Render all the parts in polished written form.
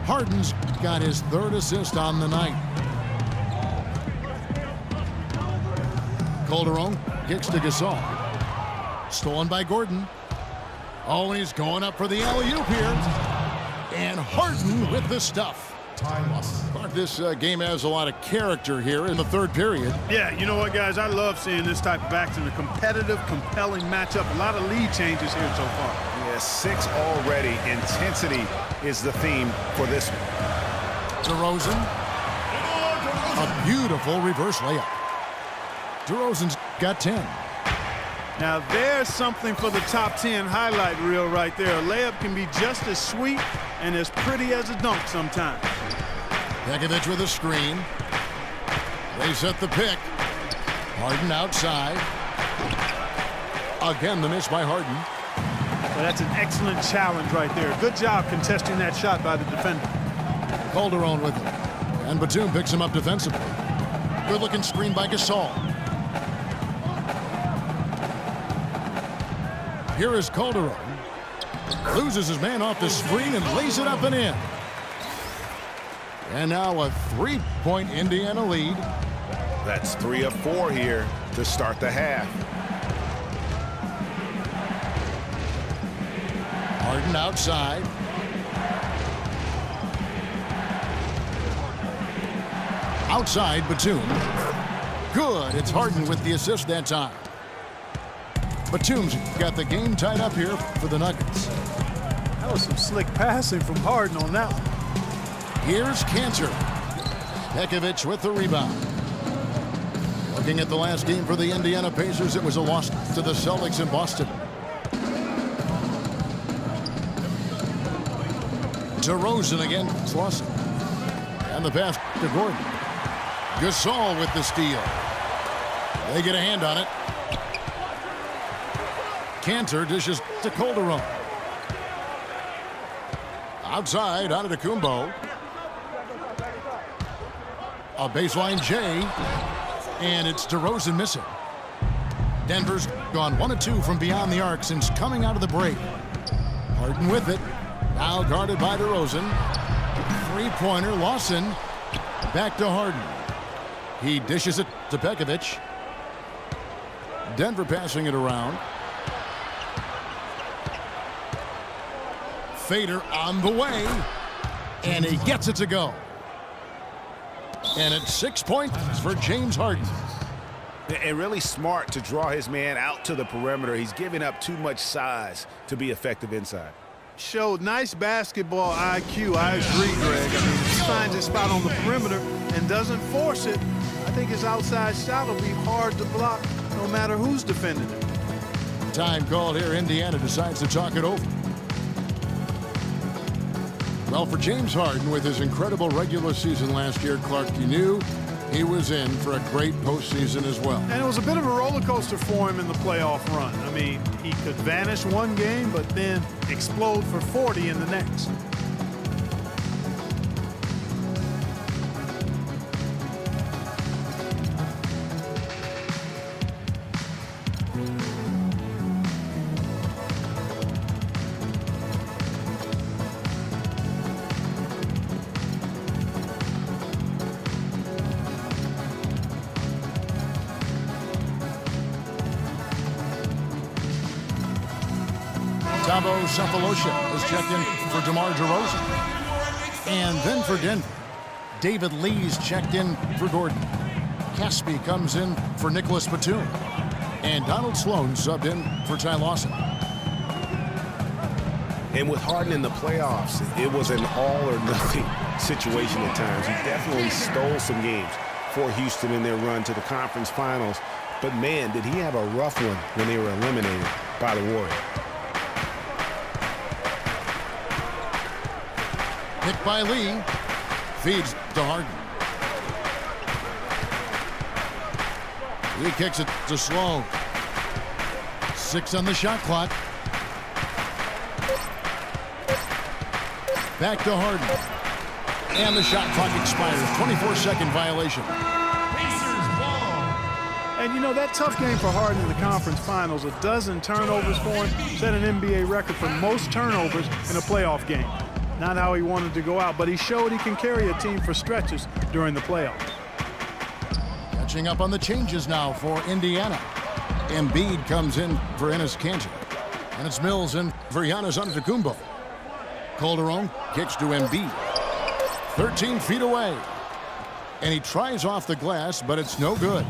Harden's got his third assist on the night. Calderon kicks to Gasol. Stolen by Gordon. Oh, he's going up for the alley-oop here. And Harden with the stuff. This game has a lot of character here in the third period. Yeah, you know what, guys? I love seeing this type of action. A competitive, compelling matchup. A lot of lead changes here so far. Yeah, 6 already. Intensity is the theme for this one. DeRozan. A beautiful reverse layup. DeRozan's got 10. Now, there's something for the top 10 highlight reel right there. A layup can be just as sweet and as pretty as a dunk sometimes. Pekovic with a screen. They set the pick. Harden outside. Again, the miss by Harden. Well, that's an excellent challenge right there. Good job contesting that shot by the defender. Calderon with it. And Batum picks him up defensively. Good-looking screen by Gasol. Here is Calderon. Loses his man off the screen and lays it up and in. And now a 3-point Indiana lead. That's 3 of 4 here to start the half. Harden outside. Outside, Batum. Good. It's Harden with the assist that time. Batum's got the game tied up here for the Nuggets. That was some slick passing from Harden on that one. Here's Cantor. Pekovic with the rebound. Looking at the last game for the Indiana Pacers, it was a loss to the Celtics in Boston. DeRozan again, it's Lawson. And the pass to Gordon. Gasol with the steal. They get a hand on it. Cantor dishes to Calderon. Outside, Antetokounmpo. A baseline J. And it's DeRozan missing. Denver's gone 1 of 2 from beyond the arc since coming out of the break. Harden with it. Now guarded by DeRozan. Three-pointer, Lawson. Back to Harden. He dishes it to Pekovic. Denver passing it around. Fader on the way. And he gets it to go. And it's 6 points for James Harden. And really smart to draw his man out to the perimeter. He's giving up too much size to be effective inside. Showed nice basketball IQ. I agree, Greg. I mean, if he finds his spot on the perimeter and doesn't force it, I think his outside shot will be hard to block no matter who's defending it. Time called here. Indiana decides to talk it over. Well, for James Harden, with his incredible regular season last year, Clark, you knew he was in for a great postseason as well. And it was a bit of a roller coaster for him in the playoff run. I mean, he could vanish one game, but then explode for 40 in the next. Thabo Sefolosha has checked in for DeMar DeRozan. And then for Denver, David Lee's checked in for Gordon. Caspi comes in for Nicholas Batum. And Donald Sloan subbed in for Ty Lawson. And with Harden in the playoffs, it was an all-or-nothing situation at times. He definitely stole some games for Houston in their run to the conference finals. But, man, did he have a rough one when they were eliminated by the Warriors. Picked by Lee. Feeds to Harden. Lee kicks it to Sloan. 6 on the shot clock. Back to Harden. And the shot clock expires. 24-second violation. And, you know, that tough game for Harden in the conference finals, 12 turnovers for him, set an NBA record for most turnovers in a playoff game. Not how he wanted to go out, but he showed he can carry a team for stretches during the playoffs. Catching up on the changes now for Indiana. Embiid comes in for Enes Kanter. And it's Mills in for Giannis Antetokounmpo. Calderon kicks to Embiid. 13 feet away. And he tries off the glass, but it's no good.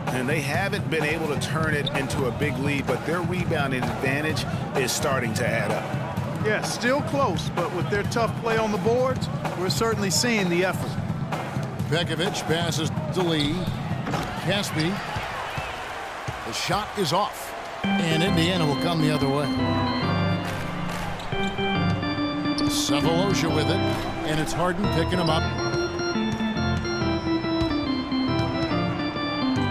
And they haven't been able to turn it into a big lead, but their rebounding advantage is starting to add up. Yeah, still close, but with their tough play on the boards, we're certainly seeing the effort. Pekovic passes to Lee. Caspi. The shot is off. And Indiana will come the other way. Sefolosha with it. And it's Harden picking him up.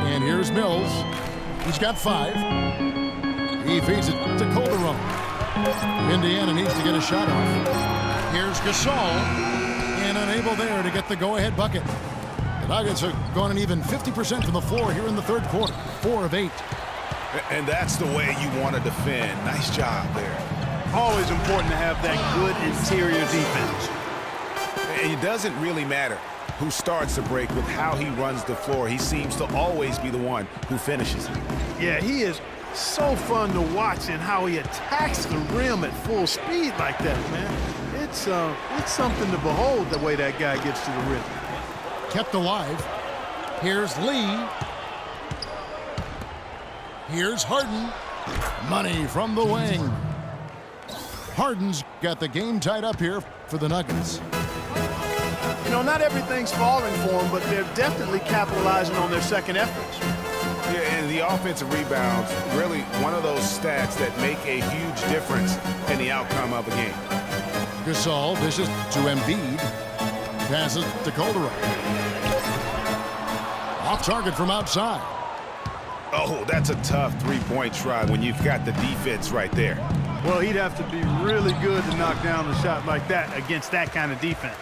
And here's Mills. He's got 5. He feeds it to Calderon. Indiana needs to get a shot off. Here's Gasol. And unable there to get the go-ahead bucket. The Nuggets are going an even 50% from the floor here in the third quarter. 4 of 8. And that's the way you want to defend. Nice job there. Always important to have that good interior defense. And it doesn't really matter who starts the break with how he runs the floor. He seems to always be the one who finishes it. Yeah, he is so fun to watch and how he attacks the rim at full speed like that, man. It's something to behold the way that guy gets to the rim. Kept alive. Here's Lee. Here's Harden. Money from the wing. Harden's got the game tied up here for the Nuggets. You know, not everything's falling for them, but they're definitely capitalizing on their second efforts. Yeah, and the offensive rebounds, really one of those stats that make a huge difference in the outcome of a game. Gasol dishes to Embiid. Passes to Calderon. Off target from outside. Oh, that's a tough three-point try when you've got the defense right there. Well, he'd have to be really good to knock down a shot like that against that kind of defense.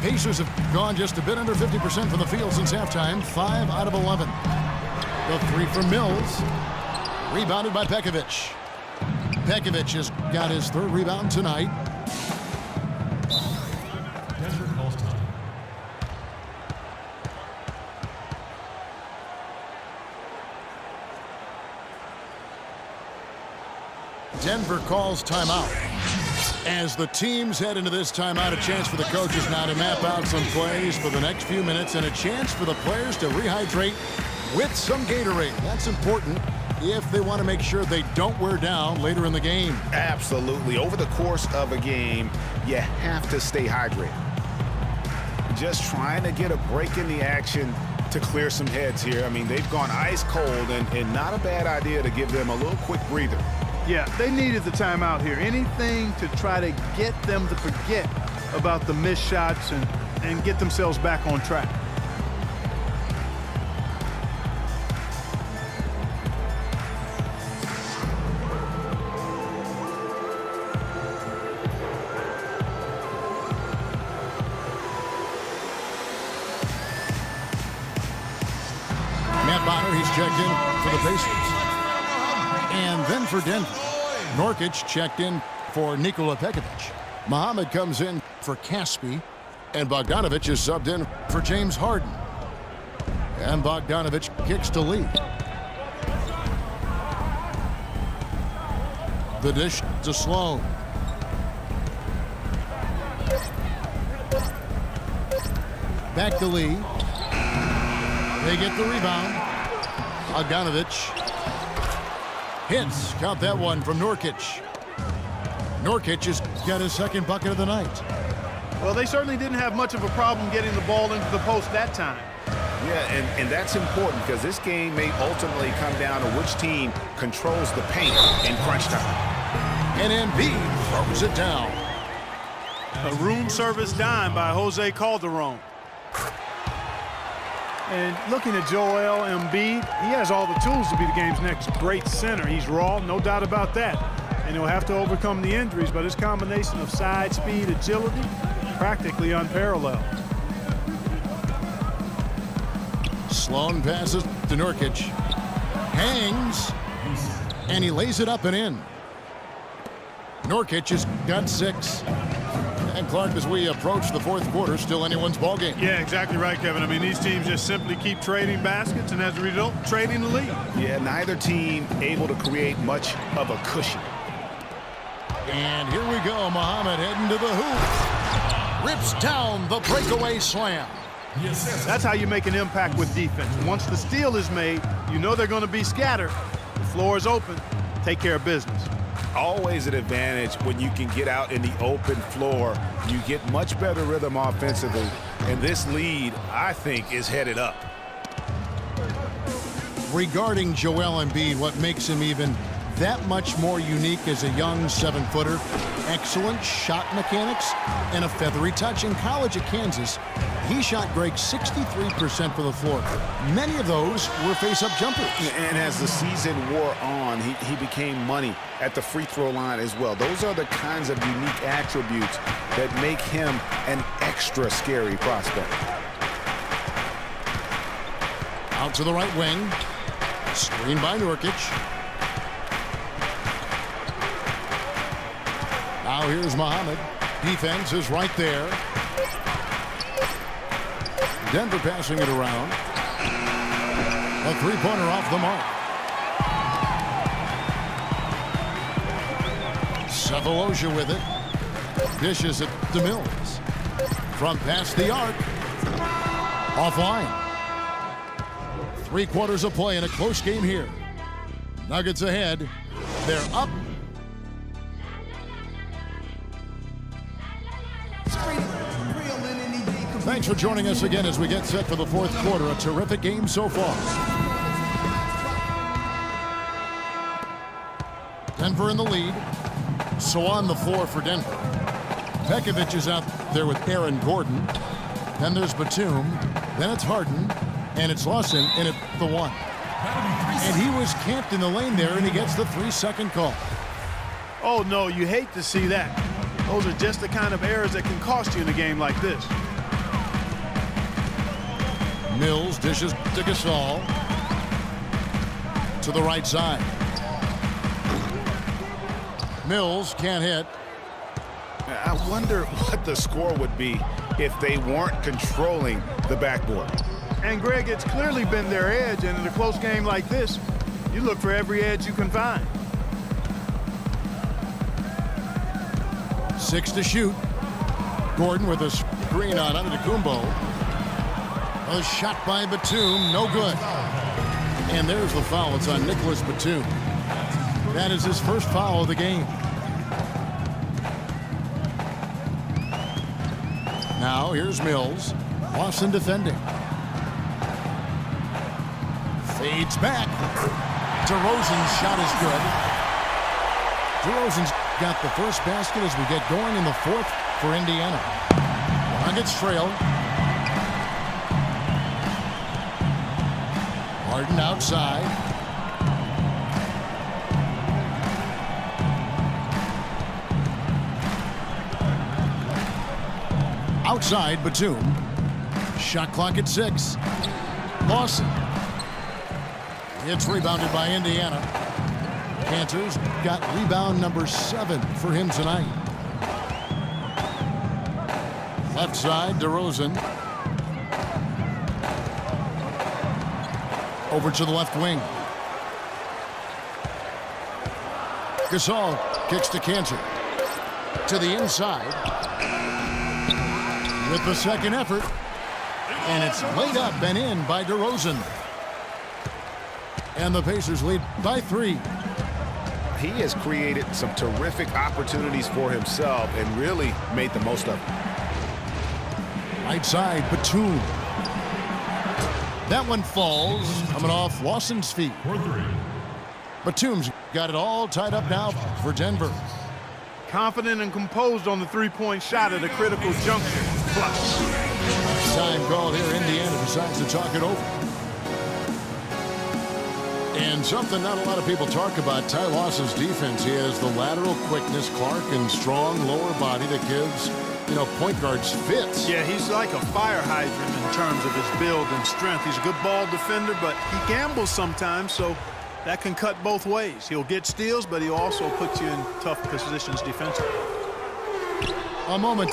Pacers have gone just a bit under 50% from the field since halftime. 5 out of 11. The 3 from Mills. Rebounded by Pekovic. Pekovic has got his 3rd rebound tonight. Denver calls timeout. As the teams head into this timeout, a chance for the coaches now to map out some plays for the next few minutes and a chance for the players to rehydrate with some Gatorade. That's important if they want to make sure they don't wear down later in the game. Absolutely. Over the course of a game, you have to stay hydrated. Just trying to get a break in the action to clear some heads here. I mean, they've gone ice cold, and not a bad idea to give them a little quick breather. Yeah, they needed the timeout here. Anything to try to get them to forget about the missed shots and get themselves back on track. Matt Bonner, he's checked in for the Pacers. And then for Denver, Nurkic checked in for Nikola Pekovic. Muhammad comes in for Caspi, and Bogdanovic is subbed in for James Harden. And Bogdanovic kicks to Lee. The dish to Sloan. Back to Lee. They get the rebound. Bogdanovic hits. Count that one from Nurkic. Nurkic has got his 2nd bucket of the night. Well, they certainly didn't have much of a problem getting the ball into the post that time. Yeah, and that's important because this game may ultimately come down to which team controls the paint in crunch time. And Embiid throws it down. A room service dime by Jose Calderon. And looking at Joel Embiid, he has all the tools to be the game's next great center. He's raw, no doubt about that. And he'll have to overcome the injuries, but his combination of size, speed, agility, practically unparalleled. Sloan passes to Nurkic. Hangs. And he lays it up and in. Nurkic has got 6. And Clark, as we approach the fourth quarter, still anyone's ball game. Yeah, exactly right, Kevin. I mean, these teams just simply keep trading baskets, and as a result, trading the lead. Yeah, neither team able to create much of a cushion. And here we go. Muhammad heading to the hoop. Rips down the breakaway slam. That's how you make an impact with defense. Once the steal is made, you know they're going to be scattered. The floor is open. Take care of business. Always an advantage when you can get out in the open floor. You get much better rhythm offensively. And this lead, I think, is headed up. Regarding Joel Embiid, what makes him even that much more unique as a young 7-footer, excellent shot mechanics and a feathery touch. In college at Kansas, he shot Greg 63% for the floor. Many of those were face-up jumpers. And as the season wore on, he became money at the free throw line as well. Those are the kinds of unique attributes that make him an extra scary prospect. Out to the right wing. Screen by Nurkic. Now here's Muhammad. Defense is right there. Denver passing it around. A three-pointer off the mark. Sefolosha with it. Dishes it to Mills. From past the arc. Offline. 3 quarters of play in a close game here. Nuggets ahead. They're up. Thanks for joining us again as we get set for the fourth quarter. A terrific game so far. Denver in the lead. So on the floor for Denver. Pekovic is out there with Aaron Gordon. Then there's Batum. Then it's Harden. And it's Lawson in at the 1. And he was camped in the lane there, and he gets the 3-second call. Oh, no, you hate to see that. Those are just the kind of errors that can cost you in a game like this. Mills dishes to Gasol. To the right side. Mills can't hit. I wonder what the score would be if they weren't controlling the backboard. And, Greg, it's clearly been their edge, and in a close game like this, you look for every edge you can find. 6 to shoot. Gordon with a screen on Antetokounmpo. A shot by Batum, no good. And there's the foul. It's on Nicholas Batum. That is his first foul of the game. Now here's Mills. Lawson defending. Fades back. DeRozan's shot is good. DeRozan's got the first basket as we get going in the fourth for Indiana. Nuggets trail. Harden outside. Outside, Batum. Shot clock at 6. Lawson. It's rebounded by Indiana. Cantor's got rebound number 7 for him tonight. Left side, DeRozan. Over to the left wing. Gasol kicks to Cantor. To the inside. With the second effort. And it's laid up and in by DeRozan. And the Pacers lead by 3. He has created some terrific opportunities for himself and really made the most of it. Right side, Batum. That one falls, coming off Lawson's feet. Batum's got it all tied up now for Denver. Confident and composed on the three-point shot at a critical juncture. Flush. Time called here. Indiana decides to talk it over. And something not a lot of people talk about, Ty Lawson's defense. He has the lateral quickness, Clark, and strong lower body that gives, point guards fits. Yeah, he's like a fire hydrant in terms of his build and strength. He's a good ball defender, but he gambles sometimes, so that can cut both ways. He'll get steals, but he'll also put you in tough positions defensively. A moment.